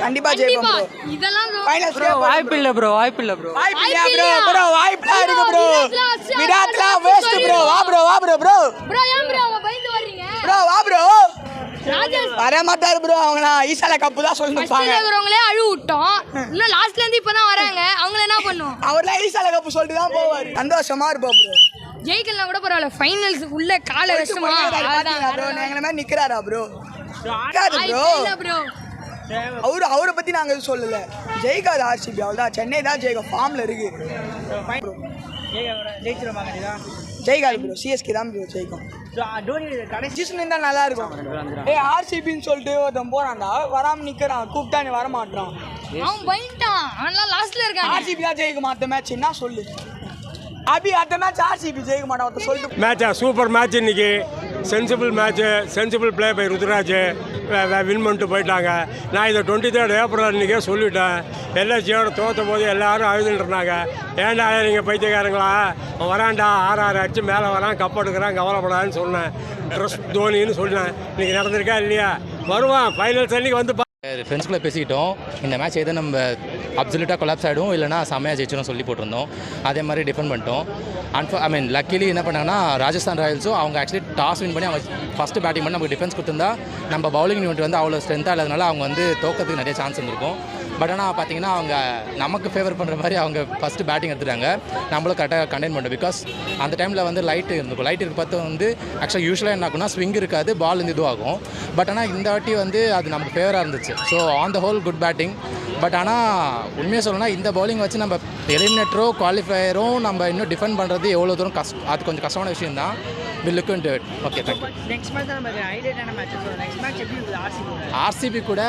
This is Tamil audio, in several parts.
கண்டிப்பா ஜெயிப்போம் ப்ரோ. இதெல்லாம் ஃபைனல்ஸ் வாய்ப்பு இல்ல ப்ரோ வாய்ப்பு இருக்கு ப்ரோ. விராட்லா வேஸ்ட் ப்ரோ. வா ப்ரோ ஏன் ப்ரோ அவங்க பயந்து வர்றீங்க வா ப்ரோ. ராஜேஷ் வர மாட்டாரு ப்ரோ. அவங்க ஈசால கப்பு தான் சொல்லிருப்பாங்க. ஃபர்ஸ்ட்ல இருக்கிறவங்களே அழு விட்டோம். இன்னும் லாஸ்ட்ல இருந்து இப்பதான் வராங்க. அவங்க என்ன பண்ணுவோம்? அவர்லாம் ஈசால கப்பு சொல்லிட்டு தான் போவாரு. சந்தோஷமா இருப்போம் ப்ரோ. ஜெயிக்கலாம் கூட பரவாயில்ல. ஃபைனல்ஸ் உள்ள கால வெஸ்டமா ப்ரோ. எங்கள மாதிரி நிக்கறாரா ப்ரோ? ப்ரோ அவரை பத்தி நாங்க எதுவும் சொல்லல. ஜெயிக்காது ஆர்சிபி. அவ்வளவுதான். சென்னை தான் ஜெயிக்கும். ஃபார்ம்ல இருக்கு. ஜெயிக்காது ப்ரோ. சிஎஸ்கே தான் ப்ரோ ஜெயிக்கும். சீசன் இருந்தா நல்லா இருக்கும். ஆர்சிபின்னு சொல்லிட்டு ஒருத்தன் போறான்டா, வராம நிக்கிறான். கூப்பிட்டா நீ வர மாட்டான். அவன் பயந்துட்டான். அவன்லாம் லாஸ்ட்ல இருக்கான். ஆர்சிபி தான் ஜெயிக்க மாட்ட மேட்ச் என்ன சொல்லு. அபி அடுத்த மேட்ச் ஆர்சிபி ஜெயிக்க மாட்டான் சொல்லிட்டு. மேட்சா சூப்பர் மேட்ச் இன்னைக்கு. Sensible match, sensible play by Ruturaj win பண்ணிட்டு போயிட்டாங்க. நான் இதை 23 ஏப்ரல் அன்றைக்கே சொல்லிவிட்டேன். எல்எஸ்சியோட தோற்ற போது எல்லோரும் அழுதுட்டு இருந்தாங்க. ஏன்டா நீங்கள் பைத்தியக்காரங்களா, வரான்டா 6 அடிச்சு மேலே வரான், கப் எடுக்கிறான், கவலைப்படாதுன்னு சொன்னேன். ட்ரஸ்ட் தோனின்னு சொன்னேன். இன்றைக்கி நடந்திருக்கா இல்லையா? வருவான் ஃபைனல்ஸ் அன்றைக்கி வந்து ஃப்ரெண்ட்ஸ்குள்ளே பேசிக்கிட்டோம். இந்த மேட்ச் எதை நம்ம அப்சல்யூட்டாக கொலாப்ஸ் ஆகிடும் இல்லைனா செம்மையாக ஜெயிச்சிடும் சொல்லி போட்டிருந்தோம். அதே மாதிரி டிஃபெண்ட் பண்ணிட்டோம். லக்கிலி என்ன பண்ணாங்கன்னா ராஜஸ்தான் ராயல்ஸும் அவங்க ஆக்சுவலி டாஸ் வின் பண்ணி அவங்க ஃபஸ்ட்டு பேட்டிங் பண்ணி நமக்கு டிஃபென்ஸ் கொடுத்துருந்தா நம்ம பவுலிங் யூனிட் வந்து அவ்வளோ ஸ்ட்ரென்த்தாக இல்லாதனால அவங்க வந்து தோக்கிறதுக்கு நிறைய சான்ஸ் இருந்திருக்கும். பட் ஆனால் பார்த்தீங்கன்னா அவங்க நமக்கு ஃபேவர் பண்ணுற மாதிரி அவங்க ஃபஸ்ட்டு பேட்டிங் எடுத்துட்டாங்க. நம்மளும் கரெக்டாக கண்டெயின் பண்ணோம். பிகாஸ் அந்த டைமில் வந்து லைட் இருந்திருக்கும். லைட் இருக்க பார்த்து வந்து ஆக்சுவலாக யூஸ்வலாக என்ன ஆகும்னா ஸ்விங் இருக்காது, பால் வந்து இதுவாகும். பட் ஆனால் இந்த வாட்டி வந்து அது நமக்கு ஃபேவராக இருந்துச்சு. So on the whole good batting. But ஆனால் உண்மையாக சொல்லணும்னா இந்த பவுலிங் வச்சு நம்ம எலிமினேட்டரோ குவாலிஃபயரும் நம்ம இன்னும் டிஃபெண்ட் பண்ணுறது எவ்வளோ தூரம் அது கொஞ்சம் கஷ்டமான விஷயம் தான். Will look into it. Okay, thank you. RCB கூட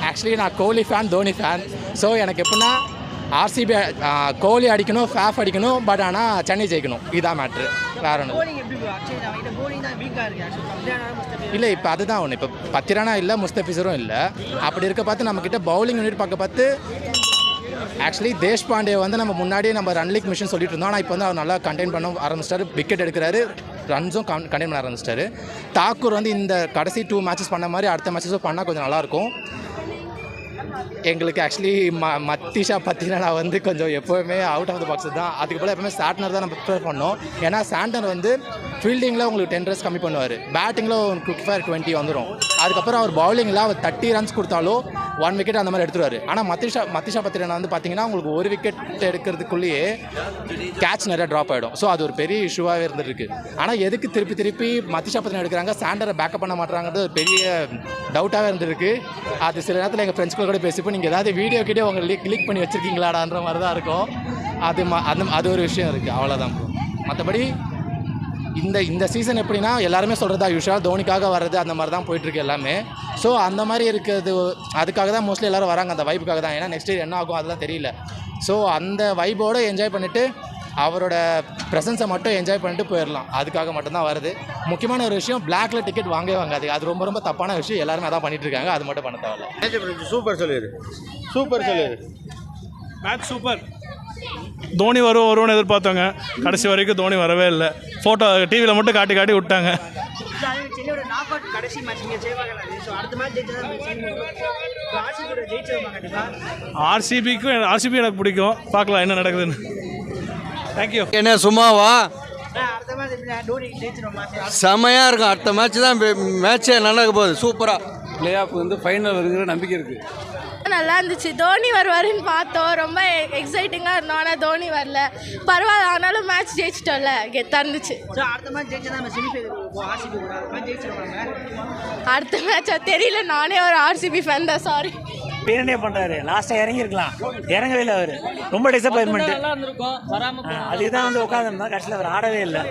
ஆக்சுவலி நான் கோலி ஃபேன், தோனி ஃபேன். ஸோ எனக்கு எப்படின்னா ஆர்சிபி கோலி அடிக்கணும், ஃபேஃப் அடிக்கணும். பட் ஆனால் சென்னை ஜெயிக்கணும். இதுதான் மேட்ரு. வேற ஒன்று இல்லை. இப்போ அதுதான் ஒன்று. இப்போ பத்திரானா இல்லை, முஸ்தபிசரும் இல்லை. அப்படி இருக்க பார்த்து நம்மக்கிட்ட பவுலிங் யூனிட் பார்க்க பார்த்து ஆக்சுவலி தேஷ்பாண்டே வந்து நம்ம முன்னாடியே நம்ம ரன் லீக் மிஷன் சொல்லிட்டு இருந்தோம். ஆனால் இப்போ வந்து அவர் நல்லா கண்டெயின் பண்ண ஆரம்பிச்சிட்டாரு. விக்கெட் எடுக்கிறாரு, ரன்ஸும் கண்டெயின் பண்ண ஆரம்பிச்சிட்டாரு. தாக்கூர் வந்து இந்த கடைசி 2 மேட்சஸ் பண்ண மாதிரி அடுத்த மேட்சஸும் பண்ணால் கொஞ்சம் நல்லாயிருக்கும். எங்களுக்கு ஆக்சுவலி மத்திஷா பற்றினா நான் வந்து கொஞ்சம் எப்போவுமே அவுட் ஆஃப் த பாக்ஸ் தான். அதுக்கு போல் எப்போவுமே சாட்னர் தான் நம்ம ப்ரிஃபர் பண்ணோம். ஏன்னா சாண்டனர் வந்து ஃபீல்டிங்கில் உங்களுக்கு 10 ரன்ஸ் கம்மி பண்ணுவார், பேட்டிங்கில் ஒரு குவிக் ஃபயர் 20 வந்துடும். அதுக்கப்புறம் அவர் பவுலிங்கில் அவர் 30 ரன்ஸ் கொடுத்தாலும் 1 விக்கெட் அந்த மாதிரி எடுத்துருவார். ஆனால் மத்திஷா பத்திரனா வந்து பார்த்தீங்கன்னா உங்களுக்கு 1 விக்கெட் எடுக்கிறதுக்குள்ளேயே கேட்ச் நிறையா ட்ராப் ஆகிடும். ஸோ அது ஒரு பெரிய இஷ்யூவாகவே இருந்துருக்கு. ஆனால் எதுக்கு திருப்பி மத்திஷா பத்திரனா எடுக்கிறாங்க, சாண்டரை பேக்கப் பண்ண மாட்டாங்கிறது ஒரு பெரிய டவுட்டாகவே இருந்திருக்கு. அது சில நேரத்தில் எங்கள் ஃப்ரெண்ட்ஸ்குள்ள கூட பேசிப்போ நீங்கள் ஏதாவது வீடியோ உங்களை கிளிக் பண்ணி வச்சுருக்கீங்களாடான்ற மாதிரி தான் இருக்கும். அது ஒரு விஷயம் இருக்குது. அவ்வளோதான். மற்றபடி இந்த சீசன் எப்படின்னா எல்லாருமே சொல்கிறதா யூஷுவலாக தோனிக்காக வர்றது அந்த மாதிரி தான் போயிட்டுருக்கு எல்லாமே. ஸோ அந்த மாதிரி இருக்கிறது அதுக்காக தான் மோஸ்ட்லி எல்லோரும் வராங்க, அந்த வைப்புக்காக தான். ஏன்னா நெக்ஸ்ட் இயர் என்ன ஆகும் அதெல்லாம் தெரியல. ஸோ அந்த வைப்போடு என்ஜாய் பண்ணிவிட்டு அவரோட ப்ரெசன்ஸை மட்டும் என்ஜாய் பண்ணிட்டு போயிடலாம். அதுக்காக மட்டும்தான் வருது. முக்கியமான ஒரு விஷயம், பிளாக்ல டிக்கெட் வாங்காது. அது ரொம்ப தப்பான விஷயம். எல்லாருமே அதான் பண்ணிட்டு இருக்காங்க. அது மட்டும் பண்ண தேவையில்ல. சூப்பர் சொல்லிடு. Match super. தோனி வரும்னு எதிர்பார்த்தாங்க. கடைசி வரைக்கும் தோனி வரவே இல்லை. ஃபோட்டோ டிவியில் மட்டும் காட்டி விட்டாங்க. ஆர்சிபி எனக்கு பிடிக்கும். பார்க்கலாம் என்ன நடக்குதுன்னு. தேங்க்யூ. என்ன சும்மாவா? செம்மையாக இருக்கும். அடுத்த மேட்ச் தான் மேட்சே நடக்க போகுது. சூப்பராக பிளே ஆஃப் வந்து ஃபைனல் வருங்கிற நம்பிக்கை இருக்குது. நல்லா இருந்துச்சு. தோனி வருவாருன்னு பார்த்தோம். ரொம்ப எக்ஸைட்டிங்காக இருந்தோம். ஆனால் தோனி வரல. பரவாயில்ல, ஆனாலும் மேட்ச் ஜெயிச்சிட்டோம்ல, கெத்தாக இருந்துச்சு. அடுத்த மேட்சா தெரியல. நானே ஒரு ஆர்சிபி ஃபேன் தான். சாரி. பேரனே பண்ணுறாரு. லாஸ்ட்டாக இறங்கியிருக்கலாம், இறங்கவே இல்லை. அவர் ரொம்ப டிசப்பாயின்மெண்ட். அதுதான் வந்து உட்காந்துருந்தோம். கடைசியில் அவர் ஆடவே இல்லை.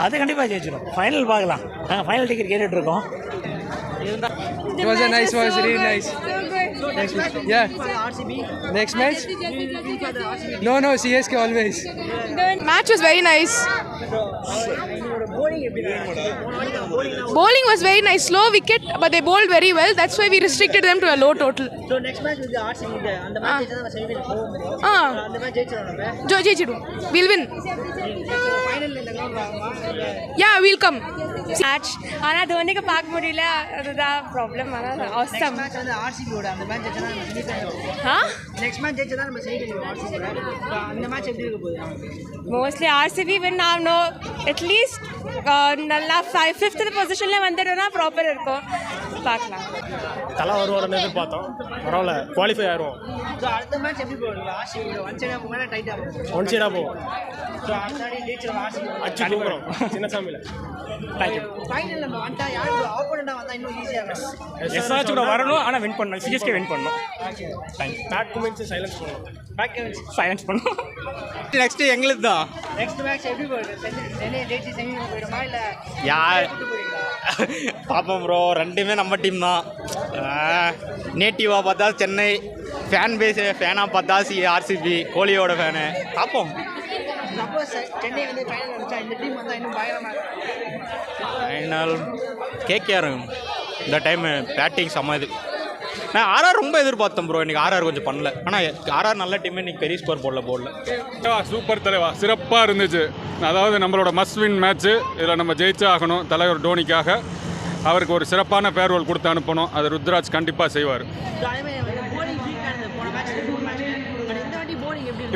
அது கண்டிப்பாக ஜெயிச்சிடும். ஃபைனல் பார்க்கலாம். நாங்கள் ஃபைனல் டிக்கெட் கேட்டுட்ருக்கோம். It was a nice match, really nice. Next match, yeah. Next match? No, CSK always. Match was very nice. Bowling was very nice, slow wicket, but they bowled very well. That's why we restricted them to a low total. So next match will be RCB. அந்த match ஜெயிச்சா நம்ம semi-final போவோம். அந்த match ஜெயிச்சிரோம். ஜெயிச்சிடுவோம். We'll win. ஃபைனல்ல இந்த ground வாங்குமா? Yeah, we'll come. Match ஆனால் தோனிக்கு பார்க்க முடியல, அதுதான் ப்ராப்ளம். ஆனால் அவசரம். மேட்ச் வந்து RCB ஓட அந்த match ஜெயிச்சா நம்ம semi-final. நெக்ஸ்ட் மேட்ச் ஜெயிச்சா நம்ம semi-final RCB. அந்த match எப்படி இருக்க போகுது? மோஸ்ட்லி ஆர்சிபி வின் ஆகணும். அட்லீஸ்ட் நல்லா 5th பொசிஷனில் வந்துட்டோம்னா ப்ராப்பர் இருக்கும். பார்க்கலாம். தலை வருவாருன்னு எதிர்பார்த்தோம், பரவாயில்ல, குவாலிஃபை ஆயிரும். ஸோ அடுத்த மேட்ச் எப்படி போகுது? RCB ஒன் சைடாக போகுமா டைட்டாக போகும்? ஒன் சைடாக போவோம். ஸோ அடுத்த ஜெயிச்சிரும் RCB. அச்சு தூக்குறோம் சின்னசாமியில். தேங்க்யூ. ஃபைனல் நம்ம வந்துட்டா யார் ஆப்போனண்டாக வந்தால் இன்னும் ஈஸியாக இருக்கும். எஸ்ஆர்ஹெச் கூட வரணும், ஆனால் வின் பண்ணணும். சிஎஸ்கே வின் பண்ணணும். தேங்க்யூ. பேக் கமெண்ட்ஸ் சைலன்ஸ் பண்ணணும். பேக் கமெண்ட்ஸ் சைலன்ஸ் பண்ணணும். நெக்ஸ்ட் எங்களுக்கு தான். நெக்ஸ்ட் மேட்ச் எப்படி போகுது? சென்னை ஜெயிச்சு செமிஃபைனல் போயிடுமா இல்லை யார் கூட்டு போறீங்களா? பார்ப்போம் ப்ரோ, ரெண்டுமே நம்ம டீம் தான். நேட்டிவாக பார்த்தா சென்னை, ஃபேன் பேஸு ஃபேனாக பார்த்தா ஆர்சிபி, கோலியோட ஃபேனு. பார்ப்போம். சப்போஸ் சென்னை வந்து ஃபைனல் வந்துச்சா இந்த டீம் வந்தால் இன்னும் பயங்கரமாக இருக்கும். ஃபைனல் கேகேஆர் இந்த டைம் பேட்டிங் செம்ம இது. நான் ஆர்ஆர் ரொம்ப எதிர்பார்த்தேன் ப்ரோ, இன்றைக்கி ஆர்ஆர் கொஞ்சம் பண்ணல. ஆனால் ஆர்ஆர் நல்ல டீம், இன்றைக்கி பெரிய ஸ்கோர் போடல. சூப்பர் தலைவா, சிறப்பாக இருந்துச்சு. அதாவது நம்மளோட மஸ்ட் வின் மேட்ச்சு, இதில் நம்ம ஜெயிச்சே ஆகணும். தலைவர் டோனிக்காக அவருக்கு ஒரு சிறப்பான ஃபேர்வெல் கொடுத்து அனுப்பணும். அது ருத்ராஜ் கண்டிப்பாக செய்வார்.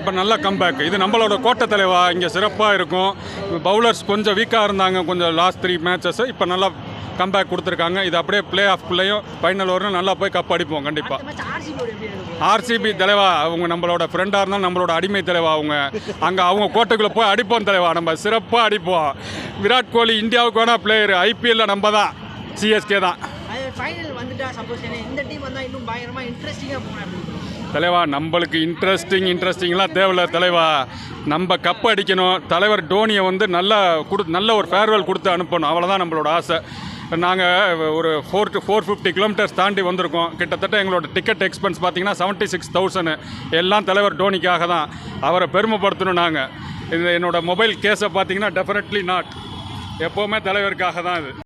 இப்போ நல்ல கம்பேக், இது நம்மளோட கோட்டை தலைவா. இங்கே சிறப்பாக இருக்கும். பவுலர்ஸ் கொஞ்சம் வீக்காக இருந்தாங்க கொஞ்சம் லாஸ்ட் 3 மேட்சஸ். இப்போ நல்லா கம்பேக் கொடுத்துருக்காங்க. இது அப்படியே பிளே ஆஃப்குள்ளேயும் ஃபைனல் வரும், நல்லா போய் கப் அடிப்போம் கண்டிப்பாக. ஆர்சிபி தலைவா அவங்க நம்மளோட ஃப்ரெண்டாக இருந்தாலும் நம்மளோட அடிமை தலைவா. அவங்க அங்கே அவங்க கோட்டைக்குள்ளே போய் அடிப்போம் தலைவா. நம்ம சிறப்பாக அடிப்போம். விராட் கோலி இந்தியாவுக்கு வேணா பிளேயர், ஐபிஎல்ல நம்ம தான், சிஎஸ்கே தான். ஃபைனல் வந்துட்டா சப்போஸ் இந்த டீம் வந்தால் இன்னும் பயங்கரமாக இன்ட்ரெஸ்டிங்காக போகணும் தலைவா. நம்மளுக்கு இன்ட்ரெஸ்டிங்லாம் தேவையில்ல தலைவா. நம்ம கப் அடிக்கணும். தலைவர் டோனியை வந்து நல்ல ஒரு ஃபேர்வெல் கொடுத்து அனுப்பணும், அவ்வளோதான் நம்மளோட ஆசை. நாங்கள் ஒரு 450 கிலோமீட்டர்ஸ் தாண்டி வந்திருக்கோம். கிட்டத்தட்ட எங்களோட டிக்கெட் எக்ஸ்பென்ஸ் பார்த்திங்கன்னா 76,000. எல்லாம் தலைவர் டோனிக்காக தான். அவரை பெருமைப்படுத்தணும். நாங்கள் இது என்னோடய மொபைல் கேஸை பார்த்திங்கன்னா டெஃபினெட்லி நாட், எப்போவுமே தலைவருக்காக தான் இது.